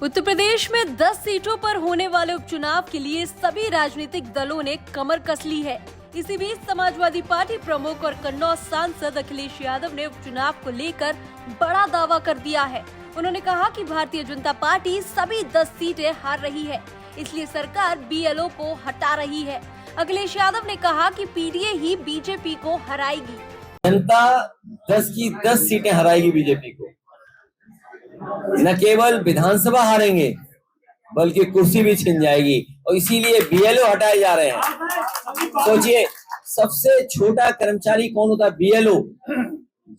उत्तर प्रदेश में 10 सीटों पर होने वाले उपचुनाव के लिए सभी राजनीतिक दलों ने कमर कस ली है। इसी बीच समाजवादी पार्टी प्रमुख और कन्नौज सांसद अखिलेश यादव ने उपचुनाव को लेकर बड़ा दावा कर दिया है। उन्होंने कहा कि भारतीय जनता पार्टी सभी 10 सीटें हार रही है, इसलिए सरकार बीएलओ को हटा रही है। अखिलेश यादव ने कहा कि पीडीए ही बीजेपी को हराएगी। जनता 10 की 10 सीटें हराएगी बीजेपी को। न केवल विधानसभा हारेंगे बल्कि कुर्सी भी छिन जाएगी और इसीलिए बीएलओ हटाए जा रहे हैं। सोचिए, सबसे छोटा कर्मचारी कौन होता है? बीएलओ।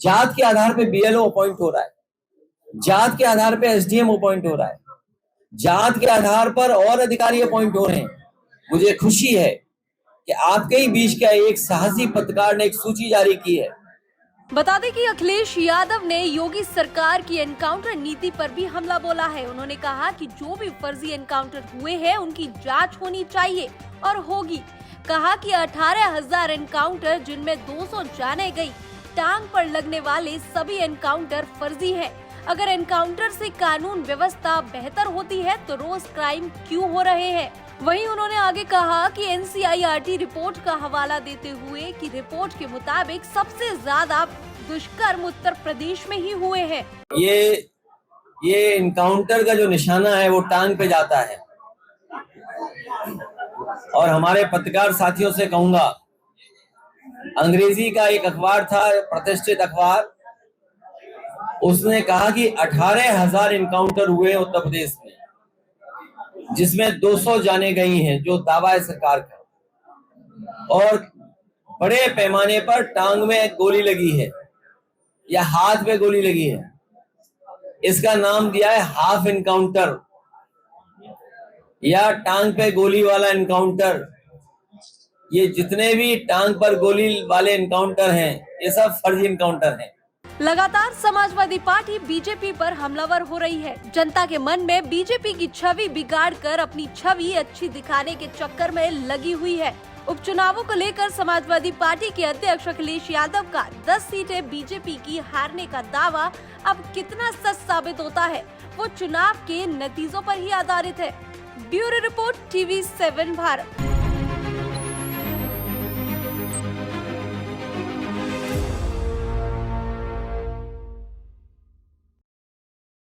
जात के आधार पे बीएलओ अपॉइंट हो रहा है, जात के आधार पे एसडीएम अपॉइंट हो रहा है, जात के आधार पर और अधिकारी अपॉइंट हो रहे हैं। मुझे खुशी है कि आपके ही बीच का एक साहसी पत्रकार ने एक सूची जारी की है। बता दें कि अखिलेश यादव ने योगी सरकार की एनकाउंटर नीति पर भी हमला बोला है। उन्होंने कहा कि जो भी फर्जी एनकाउंटर हुए हैं उनकी जांच होनी चाहिए और होगी। कहा कि 18,000 एनकाउंटर जिनमें 200 जाने गई, टांग पर लगने वाले सभी एनकाउंटर फर्जी हैं। अगर एनकाउंटर से कानून व्यवस्था बेहतर होती है तो रोज क्राइम क्यों हो रहे हैं? वहीं उन्होंने आगे कहा कि एनसीईआरटी रिपोर्ट का हवाला देते हुए कि रिपोर्ट के मुताबिक सबसे ज्यादा दुष्कर्म उत्तर प्रदेश में ही हुए हैं। ये एनकाउंटर का जो निशाना है वो टांग पे जाता है। और हमारे पत्रकार साथियों से कहूंगा, अंग्रेजी का एक अखबार था, प्रतिष्ठित अखबार, उसने कहा कि 18,000 एनकाउंटर हुए उत्तर प्रदेश में, जिसमें 200 जाने गई हैं, जो दावा है सरकार का। और बड़े पैमाने पर टांग में गोली लगी है या हाथ में गोली लगी है। इसका नाम दिया है हाफ एनकाउंटर या टांग पे गोली वाला एनकाउंटर। ये जितने भी टांग पर गोली वाले एनकाउंटर हैं, ये सब फर्जी एनकाउंटर हैं। लगातार समाजवादी पार्टी बीजेपी पर हमलावर हो रही है। जनता के मन में बीजेपी की छवि बिगाड़कर अपनी छवि अच्छी दिखाने के चक्कर में लगी हुई है। उपचुनावों को लेकर समाजवादी पार्टी के अध्यक्ष अखिलेश यादव का 10 सीटें बीजेपी की हारने का दावा अब कितना सच साबित होता है, वो चुनाव के नतीजों पर ही आधारित है। Bureau report, TV7 Bharat.